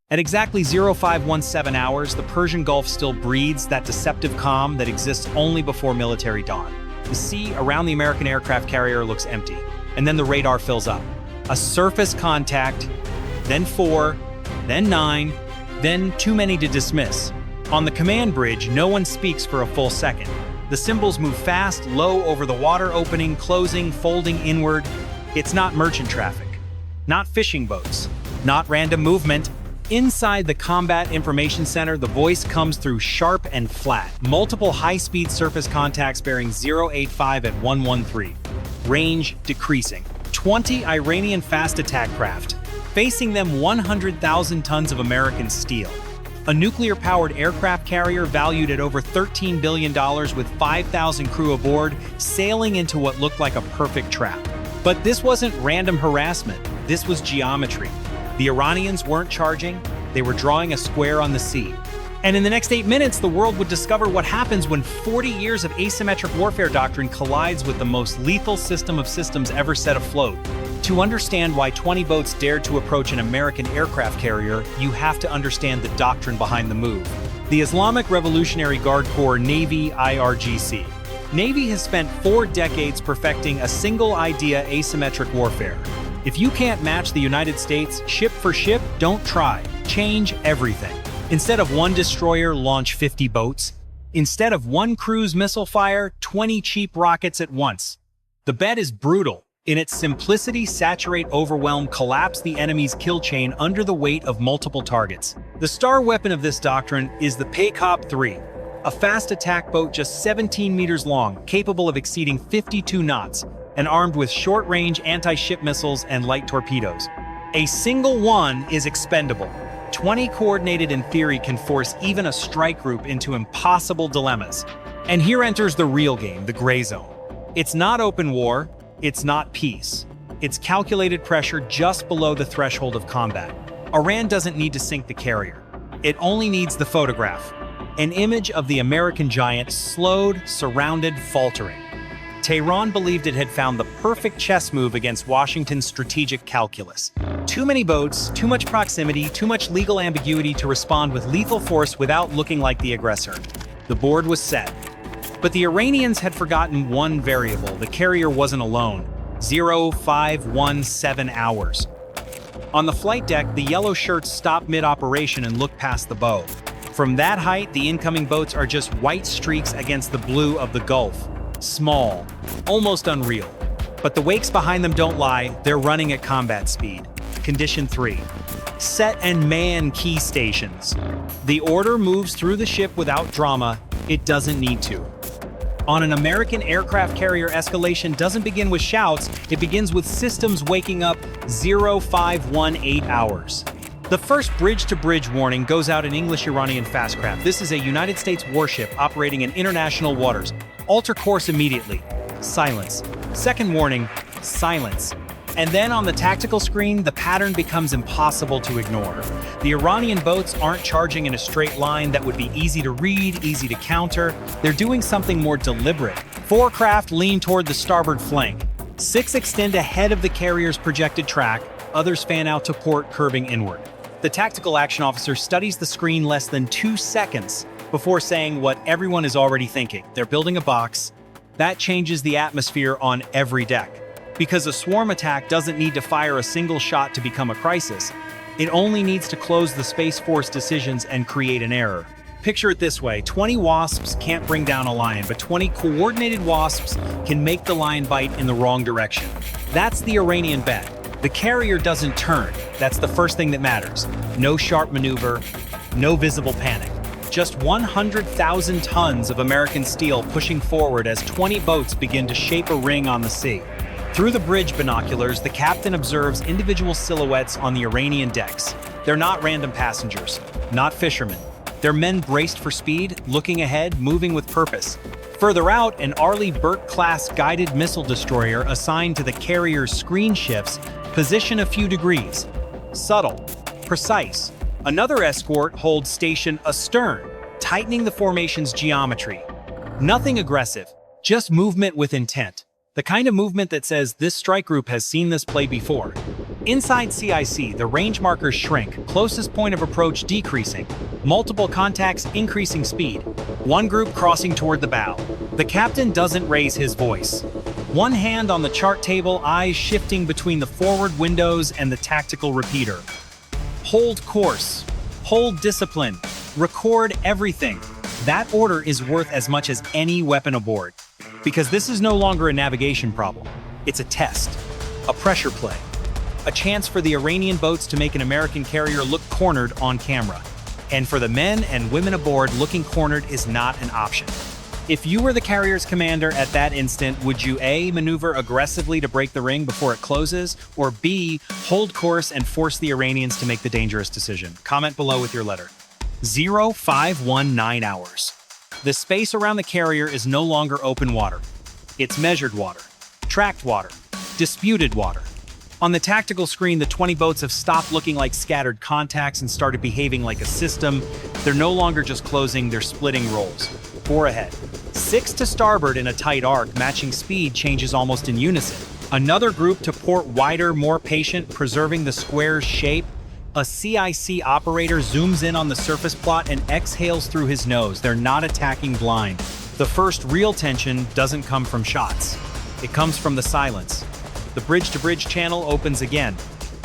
At exactly 0517 hours, the Persian Gulf still breathes that deceptive calm that exists only before military dawn. The sea around the American aircraft carrier looks empty, and then the radar fills up. A surface contact, then 4, then 9, then too many to dismiss. On the command bridge, no one speaks for a full second. The symbols move fast, low over the water, opening, closing, folding inward. It's not merchant traffic, not fishing boats, not random movement. Inside the Combat Information Center, the voice comes through sharp and flat. Multiple high-speed surface contacts bearing 085 at 113. Range decreasing. 20 Iranian fast attack craft. Facing them 100,000 tons of American steel. A nuclear-powered aircraft carrier valued at over $13 billion with 5,000 crew aboard, sailing into what looked like a perfect trap. But this wasn't random harassment. This was geometry. The Iranians weren't charging, they were drawing a square on the sea. And in the next 8 minutes, the world would discover what happens when 40 years of asymmetric warfare doctrine collides with the most lethal system of systems ever set afloat. To understand why 20 boats dared to approach an American aircraft carrier, you have to understand the doctrine behind the move. The Islamic Revolutionary Guard Corps Navy IRGC. Navy has spent 4 decades perfecting a single idea asymmetric warfare. If you can't match the United States ship for ship, don't try. Change everything. Instead of 1 destroyer, launch 50 boats. Instead of 1 cruise missile fire, 20 cheap rockets at once. The bet is brutal. In its simplicity, saturate, overwhelm, collapse the enemy's kill chain under the weight of multiple targets. The star weapon of this doctrine is the Paycop 3, a fast attack boat just 17 meters long, capable of exceeding 52 knots, and armed with short-range anti-ship missiles and light torpedoes. A single one is expendable. 20 coordinated in theory can force even a strike group into impossible dilemmas. And here enters the real game, the gray zone. It's not open war, it's not peace. It's calculated pressure just below the threshold of combat. Iran doesn't need to sink the carrier. It only needs the photograph. An image of the American giant, slowed, surrounded, faltering. Tehran believed it had found the perfect chess move against Washington's strategic calculus. Too many boats, too much proximity, too much legal ambiguity to respond with lethal force without looking like the aggressor. The board was set. But the Iranians had forgotten one variable. The carrier wasn't alone. 0517 hours. On the flight deck, the yellow shirts stopped mid-operation and looked past the bow. From that height, the incoming boats are just white streaks against the blue of the Gulf. Small, almost unreal. But the wakes behind them don't lie, they're running at combat speed. Condition 3. Set and man key stations. The order moves through the ship without drama, it doesn't need to. On an American aircraft carrier, escalation doesn't begin with shouts, it begins with systems waking up 0518 hours. The first bridge-to-bridge warning goes out in English-Iranian fastcraft. This is a United States warship operating in international waters. Alter course immediately. Silence. Second warning, silence. And then on the tactical screen, the pattern becomes impossible to ignore. The Iranian boats aren't charging in a straight line that would be easy to read, easy to counter. They're doing something more deliberate. 4 craft lean toward the starboard flank. 6 extend ahead of the carrier's projected track. Others fan out to port, curving inward. The tactical action officer studies the screen less than 2 seconds before saying what everyone is already thinking. They're building a box. That changes the atmosphere on every deck. Because a swarm attack doesn't need to fire a single shot to become a crisis. It only needs to close the Space Force decisions and create an error. Picture it this way, 20 wasps can't bring down a lion, but 20 coordinated wasps can make the lion bite in the wrong direction. That's the Iranian bet. The carrier doesn't turn. That's the first thing that matters. No sharp maneuver, no visible panic. Just 100,000 tons of American steel pushing forward as 20 boats begin to shape a ring on the sea. Through the bridge binoculars, the captain observes individual silhouettes on the Iranian decks. They're not random passengers, not fishermen. They're men braced for speed, looking ahead, moving with purpose. Further out, an Arleigh Burke-class guided missile destroyer assigned to the carrier's screen shifts position a few degrees. Subtle, precise. Another escort holds station astern, tightening the formation's geometry. Nothing aggressive, just movement with intent. The kind of movement that says this strike group has seen this play before. Inside CIC, the range markers shrink, closest point of approach decreasing, multiple contacts increasing speed, one group crossing toward the bow. The captain doesn't raise his voice. One hand on the chart table, eyes shifting between the forward windows and the tactical repeater. Hold course, hold discipline, record everything. That order is worth as much as any weapon aboard. Because this is no longer a navigation problem. It's a test, a pressure play, a chance for the Iranian boats to make an American carrier look cornered on camera. And for the men and women aboard, looking cornered is not an option. If you were the carrier's commander at that instant, would you A, maneuver aggressively to break the ring before it closes, or B, hold course and force the Iranians to make the dangerous decision? Comment below with your letter. 0519 hours. The space around the carrier is no longer open water. It's measured water, tracked water, disputed water. On the tactical screen, the 20 boats have stopped looking like scattered contacts and started behaving like a system. They're no longer just closing, they're splitting roles. 4 ahead. 6 to starboard in a tight arc, matching speed changes almost in unison. Another group to port wider, more patient, preserving the square's shape. A CIC operator zooms in on the surface plot and exhales through his nose. They're not attacking blind. The first real tension doesn't come from shots. It comes from the silence. The bridge-to-bridge channel opens again.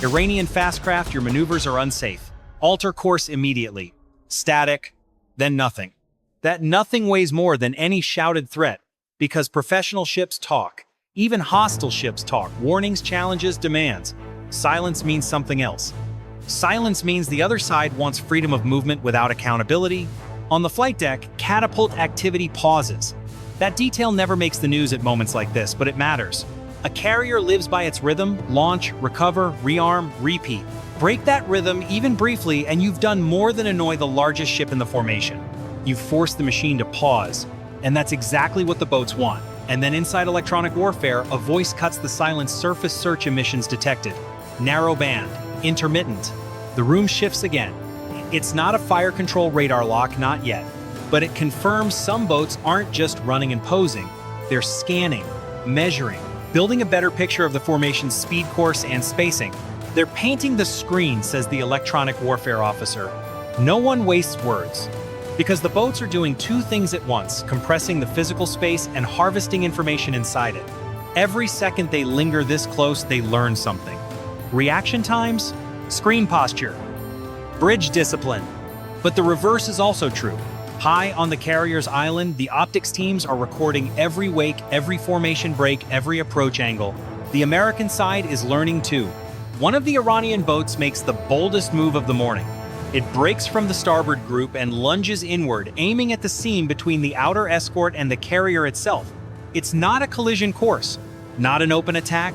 Iranian fastcraft, your maneuvers are unsafe. Alter course immediately. Static, then nothing. That nothing weighs more than any shouted threat, because professional ships talk. Even hostile ships talk. Warnings, challenges, demands. Silence means something else. Silence means the other side wants freedom of movement without accountability. On the flight deck, catapult activity pauses. That detail never makes the news at moments like this, but it matters. A carrier lives by its rhythm: launch, recover, rearm, repeat. Break that rhythm even briefly and you've done more than annoy the largest ship in the formation. You've forced the machine to pause, and that's exactly what the boats want. And then inside electronic warfare, a voice cuts the silence. Surface search emissions detected. Narrow band, intermittent. The room shifts again. It's not a fire control radar lock, not yet, but it confirms some boats aren't just running and posing. They're scanning, measuring, building a better picture of the formation's speed, course, and spacing. They're painting the screen, says the electronic warfare officer. No one wastes words, because the boats are doing 2 things at once: compressing the physical space and harvesting information inside it. Every second they linger this close, they learn something. Reaction times, screen posture, bridge discipline. But the reverse is also true. High on the carrier's island, the optics teams are recording every wake, every formation break, every approach angle. The American side is learning too. One of the Iranian boats makes the boldest move of the morning. It breaks from the starboard group and lunges inward, aiming at the seam between the outer escort and the carrier itself. It's not a collision course, not an open attack.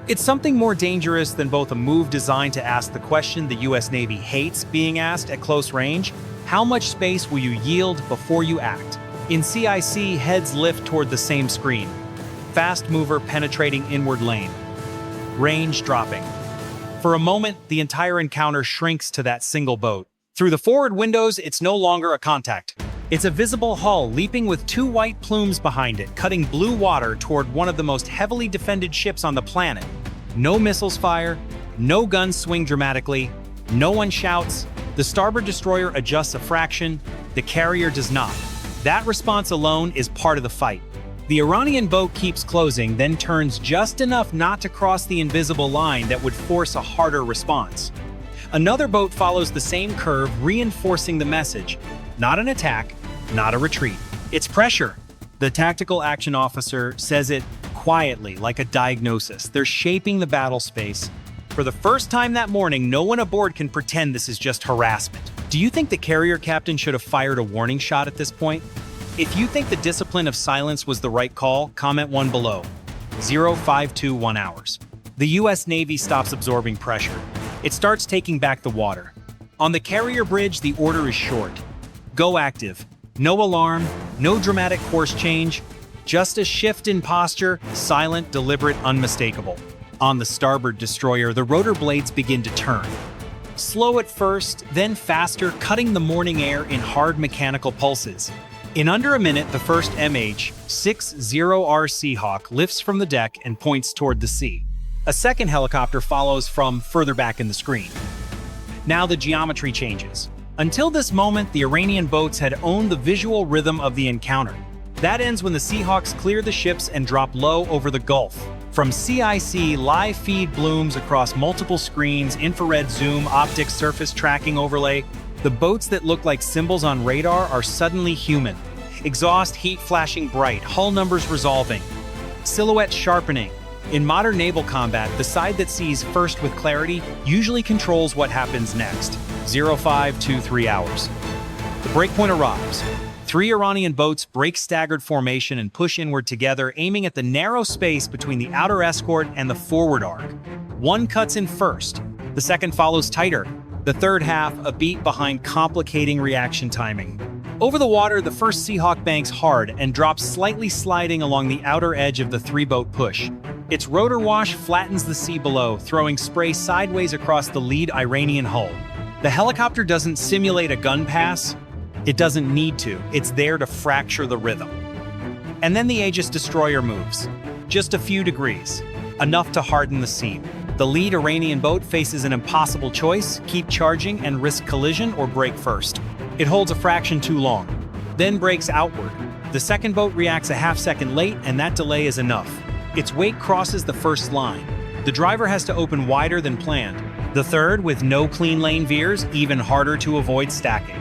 It's something more dangerous than both a move designed to ask the question the US Navy hates being asked at close range: how much space will you yield before you act? In CIC, heads lift toward the same screen. Fast mover penetrating inward lane. Range dropping. For a moment, the entire encounter shrinks to that single boat. Through the forward windows, it's no longer a contact. It's a visible hull leaping with 2 white plumes behind it, cutting blue water toward one of the most heavily defended ships on the planet. No missiles fire, no guns swing dramatically, no one shouts. The starboard destroyer adjusts a fraction, the carrier does not. That response alone is part of the fight. The Iranian boat keeps closing, then turns just enough not to cross the invisible line that would force a harder response. Another boat follows the same curve, reinforcing the message: not an attack, not a retreat. It's pressure. The tactical action officer says it quietly, like a diagnosis. They're shaping the battle space. For the first time that morning, no one aboard can pretend this is just harassment. Do you think the carrier captain should have fired a warning shot at this point? If you think the discipline of silence was the right call, comment 1 below. 0521 hours. The US Navy stops absorbing pressure. It starts taking back the water. On the carrier bridge, the order is short. Go active. No alarm, no dramatic course change, just a shift in posture, silent, deliberate, unmistakable. On the starboard destroyer, the rotor blades begin to turn. Slow at first, then faster, cutting the morning air in hard mechanical pulses. In under a minute, the first MH-60R Seahawk lifts from the deck and points toward the sea. A second helicopter follows from further back in the screen. Now the geometry changes. Until this moment, the Iranian boats had owned the visual rhythm of the encounter. That ends when the Seahawks clear the ships and drop low over the Gulf. From CIC, live feed blooms across multiple screens, infrared zoom, optic surface tracking overlay. The boats that look like symbols on radar are suddenly human. Exhaust heat flashing bright, hull numbers resolving, silhouette sharpening. In modern naval combat, the side that sees first with clarity usually controls what happens next. 0523 hours. The breakpoint arrives. 3 Iranian boats break staggered formation and push inward together, aiming at the narrow space between the outer escort and the forward arc. One cuts in first. The second follows tighter. The third half a beat behind, complicating reaction timing. Over the water, the first Seahawk banks hard and drops slightly, sliding along the outer edge of the 3-boat push. Its rotor wash flattens the sea below, throwing spray sideways across the lead Iranian hull. The helicopter doesn't simulate a gun pass. It doesn't need to. It's there to fracture the rhythm. And then the Aegis destroyer moves. Just a few degrees. Enough to harden the seam. The lead Iranian boat faces an impossible choice: keep charging and risk collision, or break first. It holds a fraction too long, then breaks outward. The second boat reacts a half-second late, and that delay is enough. Its wake crosses the first line. The driver has to open wider than planned. The third, with no clean lane, veers, even harder to avoid stacking.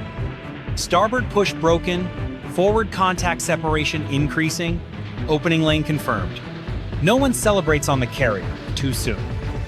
Starboard push broken, forward contact separation increasing, opening lane confirmed. No one celebrates on the carrier, too soon.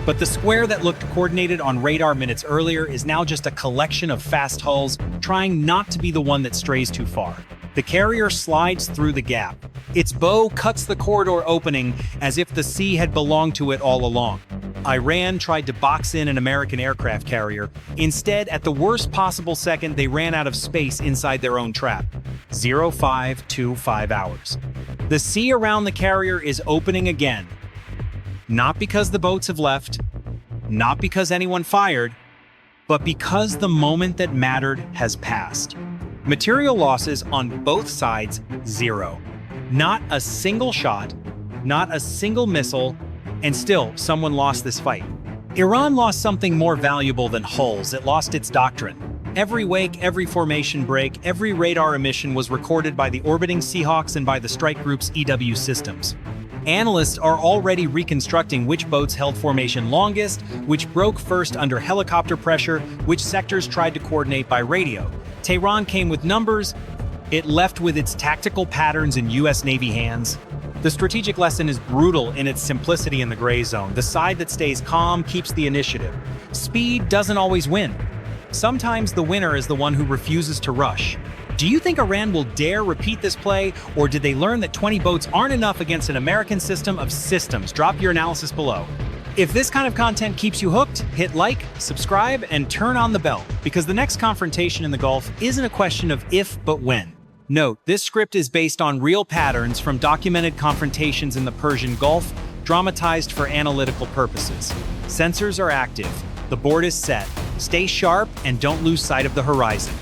But the square that looked coordinated on radar minutes earlier is now just a collection of fast hulls trying not to be the one that strays too far. The carrier slides through the gap. Its bow cuts the corridor opening as if the sea had belonged to it all along. Iran tried to box in an American aircraft carrier. Instead, at the worst possible second, they ran out of space inside their own trap. 0525 hours. The sea around the carrier is opening again. Not because the boats have left, not because anyone fired, but because the moment that mattered has passed. Material losses on both sides, 0. Not a single shot, not a single missile, and still someone lost this fight. Iran lost something more valuable than hulls. It lost its doctrine. Every wake, every formation break, every radar emission was recorded by the orbiting Seahawks and by the strike group's EW systems. Analysts are already reconstructing which boats held formation longest, which broke first under helicopter pressure, which sectors tried to coordinate by radio. Tehran came with numbers. It left with its tactical patterns in U.S. Navy hands. The strategic lesson is brutal in its simplicity in the gray zone. The side that stays calm keeps the initiative. Speed doesn't always win. Sometimes the winner is the one who refuses to rush. Do you think Iran will dare repeat this play, or did they learn that 20 boats aren't enough against an American system of systems? Drop your analysis below. If this kind of content keeps you hooked, hit like, subscribe, and turn on the bell, because the next confrontation in the Gulf isn't a question of if, but when. Note, this script is based on real patterns from documented confrontations in the Persian Gulf, dramatized for analytical purposes. Sensors are active. The board is set. Stay sharp and don't lose sight of the horizon.